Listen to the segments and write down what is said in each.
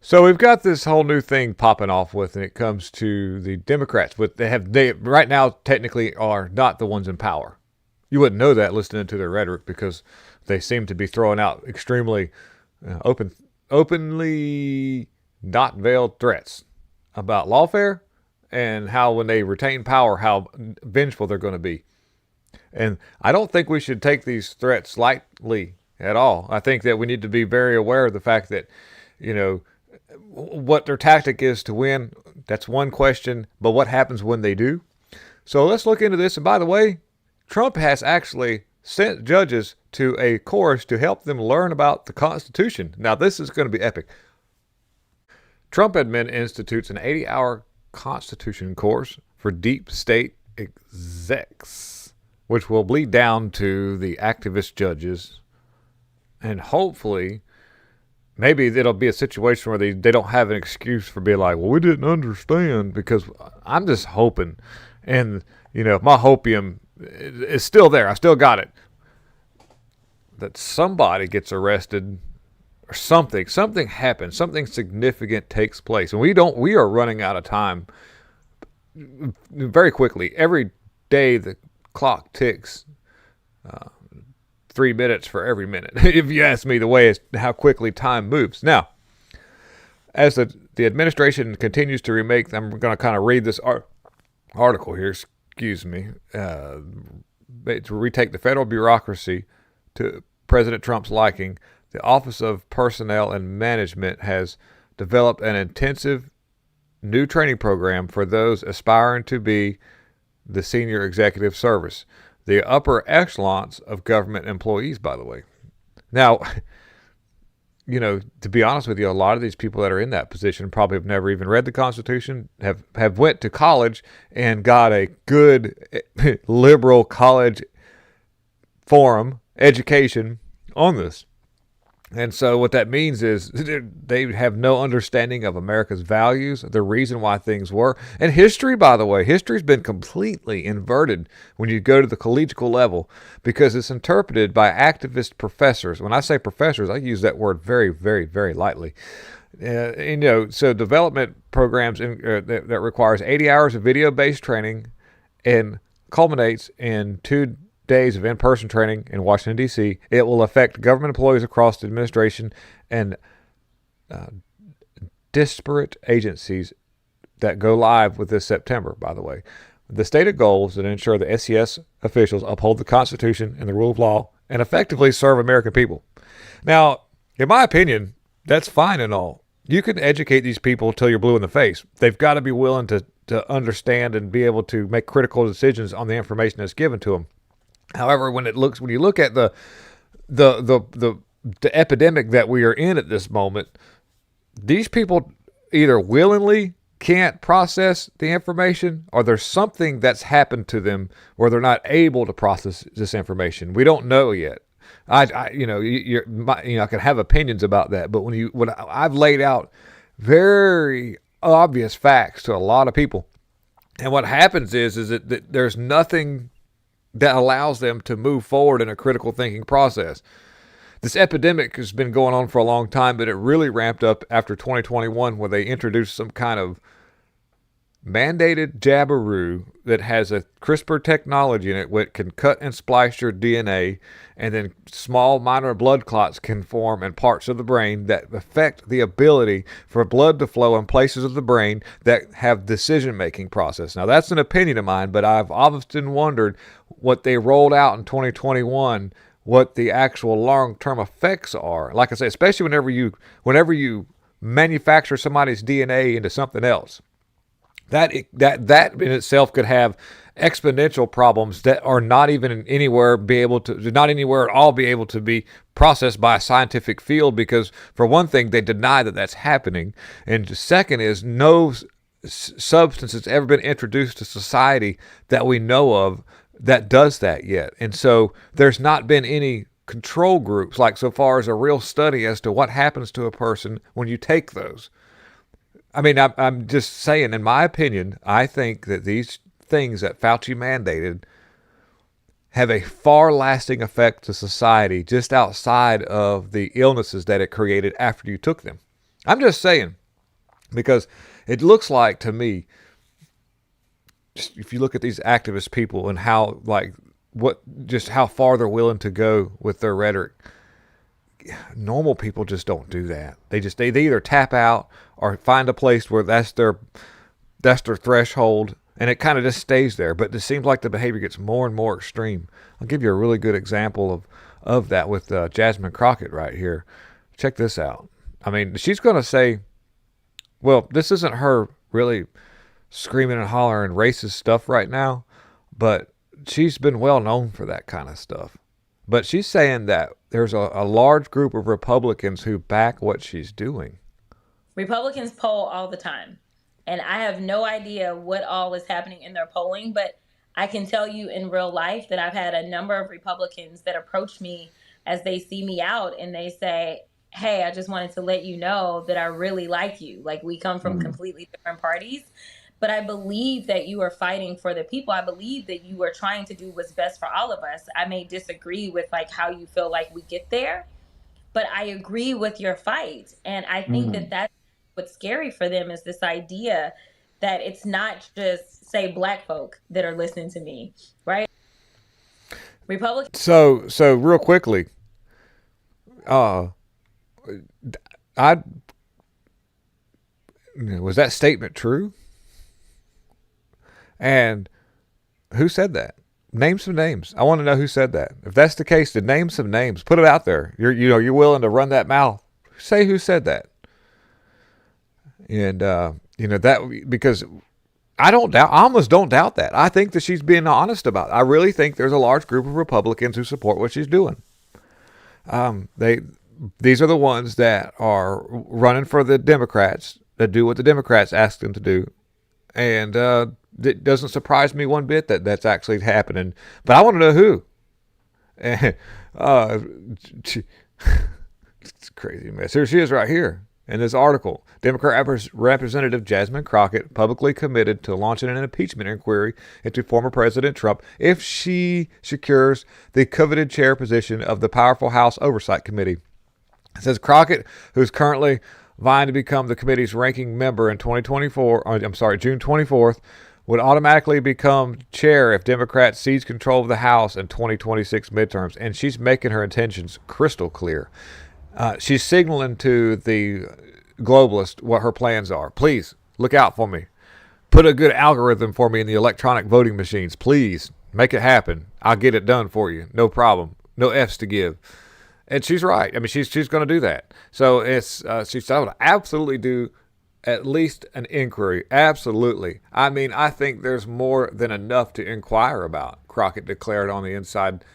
So we've got this whole new thing popping off when it comes to the Democrats, but they right now technically are not the ones in power. You wouldn't know that listening to their rhetoric because they seem to be throwing out extremely openly not veiled threats about lawfare and how when they retain power, how vengeful they're going to be. And I don't think we should take these threats lightly at all. I think that we need to be very aware of the fact that, you know, what their tactic is to win, that's one question. But what happens when they do? So let's look into this. And by the way, Trump has actually sent judges to a course to help them learn about the Constitution. Now, this is going to be epic. Trump admin institutes an 80-hour Constitution course for deep state execs, which will bleed down to the activist judges. And hopefully, maybe it'll be a situation where they don't have an excuse for being like, well, we didn't understand, because I'm just hoping. And, you know, my hopium is still there. I still got it. That somebody gets arrested or something happens, something significant takes place. And we are running out of time very quickly. Every day the clock ticks 3 minutes for every minute, if you ask me, the way how quickly time moves. Now, as the administration continues to remake, I'm going to kind of read this article here, excuse me, to retake the federal bureaucracy to President Trump's liking. The Office of Personnel and Management has developed an intensive new training program for those aspiring to be the senior executive service, the upper echelons of government employees, by the way. Now, you know, to be honest with you, a lot of these people that are in that position probably have never even read the Constitution, have went to college and got a good liberal college forum education on this. And so what that means is they have no understanding of America's values, the reason why things were. And history, by the way, history's been completely inverted when you go to the collegial level because it's interpreted by activist professors. When I say professors, I use that word very, very, very lightly. You know, so development programs that requires 80 hours of video-based training and culminates in 2 days of in-person training in Washington, D.C. It will affect government employees across the administration and disparate agencies that go live with this September, by the way. The stated goals that ensure the SES officials uphold the Constitution and the rule of law and effectively serve American people. Now, in my opinion, that's fine and all. You can educate these people till you're blue in the face. They've got to be willing to understand and be able to make critical decisions on the information that's given to them. However, when you look at the epidemic that we are in at this moment, these people either willingly can't process the information, or there's something that's happened to them where they're not able to process this information. We don't know yet. I can have opinions about that, but when I've laid out very obvious facts to a lot of people, and what happens is that there's nothing that allows them to move forward in a critical thinking process. This epidemic has been going on for a long time, but it really ramped up after 2021 where they introduced some kind of mandated jabberoo that has a CRISPR technology in it which can cut and splice your DNA, and then small minor blood clots can form in parts of the brain that affect the ability for blood to flow in places of the brain that have decision-making process. Now, that's an opinion of mine, but I've often wondered what they rolled out in 2021, what the actual long-term effects are. Like I say, especially whenever you manufacture somebody's DNA into something else. That in itself could have exponential problems that are not even anywhere at all be able to be processed by a scientific field, because for one thing, they deny that that's happening. And second is no substance has ever been introduced to society that we know of that does that yet. And so there's not been any control groups, like so far as a real study as to what happens to a person when you take those. I mean, I'm just saying, in my opinion, I think that these things that Fauci mandated have a far-lasting effect to society just outside of the illnesses that it created after you took them. I'm just saying. Because it looks like to me, just if you look at these activist people and how just how far they're willing to go with their rhetoric, normal people just don't do that. They either tap out or find a place where that's their threshold, and it kind of just stays there. But it seems like the behavior gets more and more extreme. I'll give you a really good example of that with Jasmine Crockett right here. Check this out. I mean, she's going to say, well, this isn't her really screaming and hollering racist stuff right now, but she's been well known for that kind of stuff. But she's saying that there's a large group of Republicans who back what she's doing. Republicans poll all the time, and I have no idea what all is happening in their polling, but I can tell you in real life that I've had a number of Republicans that approach me as they see me out and they say, hey, I just wanted to let you know that I really like you. Like, we come from completely different parties, but I believe that you are fighting for the people. I believe that you are trying to do what's best for all of us. I may disagree with like how you feel like we get there, but I agree with your fight. And I think that that's what's scary for them, is this idea that it's not just, say, Black folk that are listening to me, right? Republicans. So real quickly, I was that statement true? And who said that? Name some names. I want to know who said that. If that's the case, then name some names. Put it out there. You're willing to run that mouth. Say who said that. And that, because I almost don't doubt that. I think that she's being honest about it. I really think there's a large group of Republicans who support what she's doing. These are the ones that are running for the Democrats, that do what the Democrats ask them to do. And it doesn't surprise me one bit that that's actually happening. But I want to know who. And, it's a crazy mess. Here she is right here in this article. Democrat Representative Jasmine Crockett publicly committed to launching an impeachment inquiry into former President Trump if she secures the coveted chair position of the powerful House Oversight Committee. It says Crockett, who's currently vying to become the committee's ranking member in June 24th, would automatically become chair if Democrats seize control of the House in 2026 midterms. And she's making her intentions crystal clear. She's signaling to the globalists what her plans are. Please, look out for me. Put a good algorithm for me in the electronic voting machines. Please, make it happen. I'll get it done for you. No problem. No F's to give. And she's right. I mean, she's going to do that. So she's going to absolutely do at least an inquiry. Absolutely. I mean, I think there's more than enough to inquire about. Crockett declared on the Inside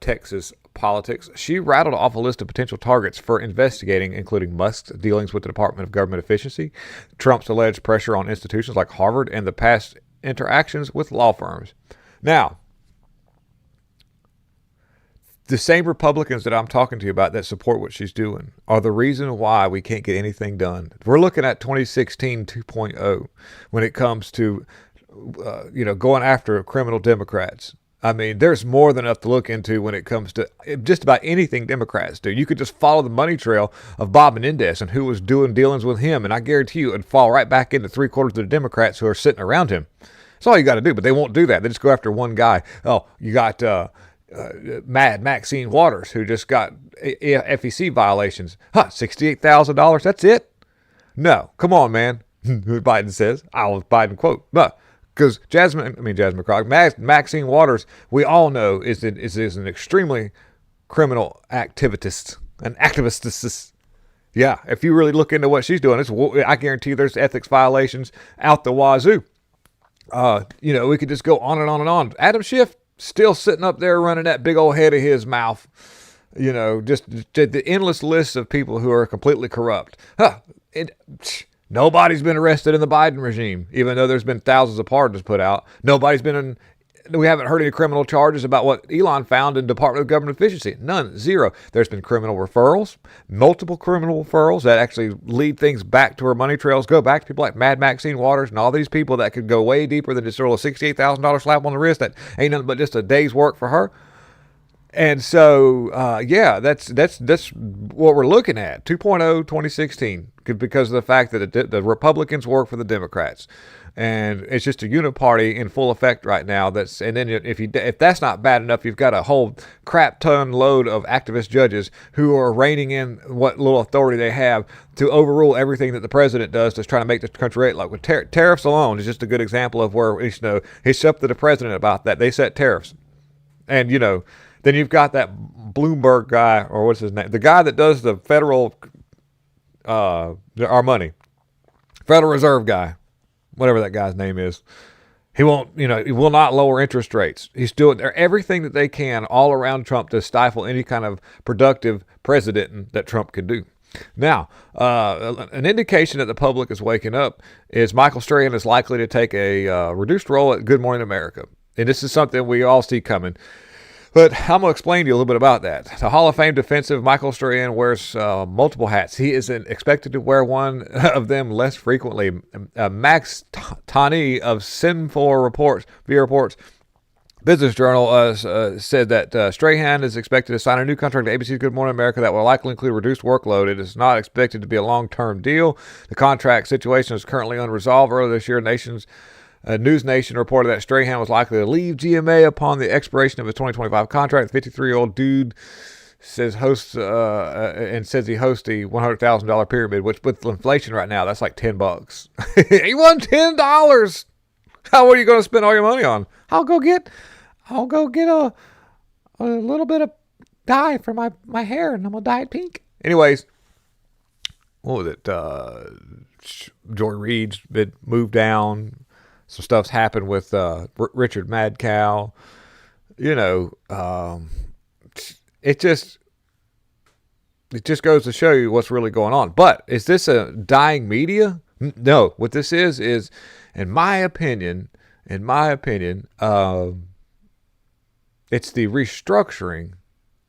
Texas Politics. She rattled off a list of potential targets for investigating, including Musk's dealings with the Department of Government Efficiency, Trump's alleged pressure on institutions like Harvard, and the past interactions with law firms. Now, the same Republicans that I'm talking to you about that support what she's doing are the reason why we can't get anything done. We're looking at 2016 2.0 when it comes to, going after criminal Democrats. I mean, there's more than enough to look into when it comes to just about anything Democrats do. You could just follow the money trail of Bob Menendez and who was doing dealings with him, and I guarantee you it'd fall right back into 3/4 of the Democrats who are sitting around him. That's all you got to do, but they won't do that. They just go after one guy. Oh, you got Maxine Waters, who just got FEC violations. $68,000. That's it? No, come on, man. Biden says. Biden quote. But because Jasmine Crockett, Maxine Waters, we all know is an extremely criminal activist, an activist. Yeah, if you really look into what she's doing, I guarantee you there's ethics violations out the wazoo. We could just go on and on and on. Adam Schiff, still sitting up there running that big old head of his mouth. Just the endless list of people who are completely corrupt. Nobody's been arrested in the Biden regime, even though there's been thousands of pardons put out. We haven't heard any criminal charges about what Elon found in Department of Government Efficiency. None. Zero. There's been criminal referrals, multiple criminal referrals that actually lead things back to where money trails go back to people like Maxine Waters and all these people that could go way deeper than just a $68,000 slap on the wrist that ain't nothing but just a day's work for her. And so, yeah, that's what we're looking at. 2.0 2016, because of the fact that the Republicans work for the Democrats, and it's just a uniparty in full effect right now. And then if that's not bad enough, you've got a whole crap ton load of activist judges who are reining in what little authority they have to overrule everything that the president does to try to make the country rate. Like with tariffs alone is just a good example of where it's up to the president about that. They set tariffs, and then you've got that Bloomberg guy, or what's his name? The guy that does the federal, our money, Federal Reserve guy, whatever that guy's name is. He will not lower interest rates. He's doing everything that they can all around Trump to stifle any kind of productive president that Trump could do. Now, an indication that the public is waking up is Michael Strahan is likely to take a reduced role at Good Morning America. And this is something we all see coming. But I'm going to explain to you a little bit about that. The Hall of Fame defensive Michael Strahan wears multiple hats. He isn't expected to wear one of them less frequently. Max Tani of Sinful Reports, Business Journal said that Strahan is expected to sign a new contract to ABC's Good Morning America that will likely include reduced workload. It is not expected to be a long-term deal. The contract situation is currently unresolved. Earlier this year, News Nation reported that Strahan was likely to leave GMA upon the expiration of his 2025 contract. The 53-year-old dude says he hosts the $100,000 pyramid, which with inflation right now, that's like $10. He won $10. How are you going to spend all your money on? I'll go get a little bit of dye for my hair, and I'm gonna dye it pink. Anyways, what was it? Joy Reid's been moved down. Some stuff's happened with Richard Madcow. It just goes to show you what's really going on. But is this a dying media? No. What this is, in my opinion, it's the restructuring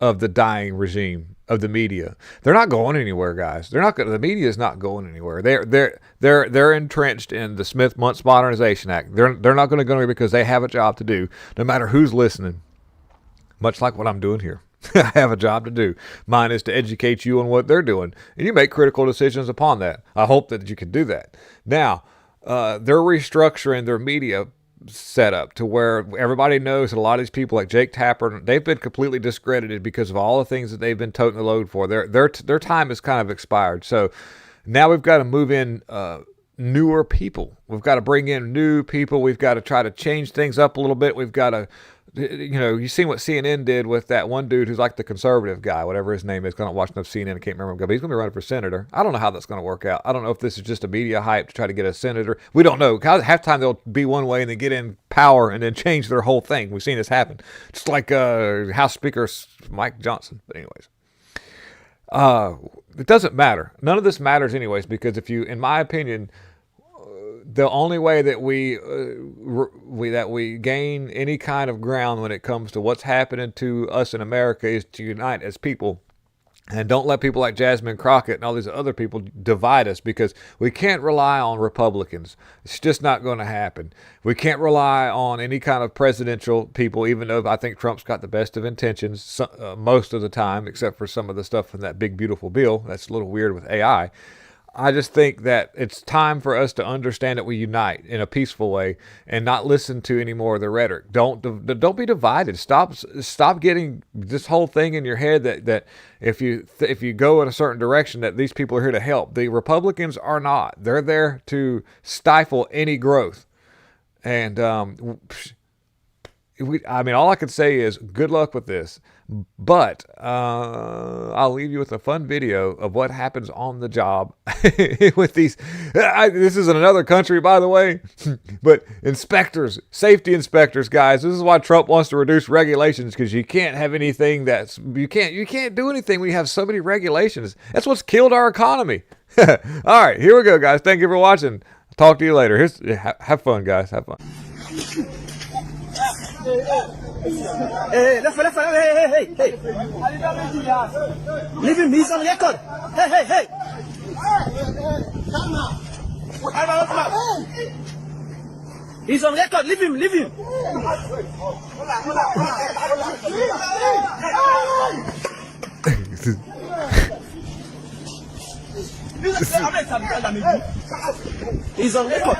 of the dying regime of the media. They're not going anywhere, guys. The media is not going anywhere. They're entrenched in the Smith-Muntz Modernization Act. They're not going to go anywhere because they have a job to do, no matter who's listening. Much like what I'm doing here. I have a job to do. Mine is to educate you on what they're doing, and you make critical decisions upon that. I hope that you can do that. Now, they're restructuring their media setup to where everybody knows that a lot of these people like Jake Tapper, they've been completely discredited because of all the things that they've been toting the load for. Their time has kind of expired. So now we've got to move in newer people. We've got to bring in new people. We've got to try to change things up a little bit. We've got to, you seen what CNN did with that one dude who's like the conservative guy, whatever his name is. I don't watch enough CNN. I can't remember him, but he's going to be running for senator. I don't know how that's going to work out. I don't know if this is just a media hype to try to get a senator. We don't know. Half the time they'll be one way and then get in power and then change their whole thing. We've seen this happen. Just like House Speaker Mike Johnson. But anyways. It doesn't matter. None of this matters anyways, because in my opinion, the only way that we gain any kind of ground when it comes to what's happening to us in America is to unite as people, and don't let people like Jasmine Crockett and all these other people divide us, because we can't rely on Republicans. It's just not going to happen. We can't rely on any kind of presidential people, even though I think Trump's got the best of intentions most of the time, except for some of the stuff in that big, beautiful bill. That's a little weird with AI. I just think that it's time for us to understand that we unite in a peaceful way and not listen to any more of the rhetoric. Don't be divided. Stop getting this whole thing in your head that if you go in a certain direction that these people are here to help. The Republicans are not. They're there to stifle any growth. And all I can say is good luck with this. But I'll leave you with a fun video of what happens on the job with these. This is in another country, by the way, but inspectors, safety inspectors, guys. This is why Trump wants to reduce regulations, because you can't have anything you can't do anything when you have so many regulations. That's what's killed our economy. All right, here we go, guys. Thank you for watching. I'll talk to you later. Have fun, guys. Have fun. Hey, hey. Leaving me on record. Hey. He's on record. Leave him. Leave him. He's on record.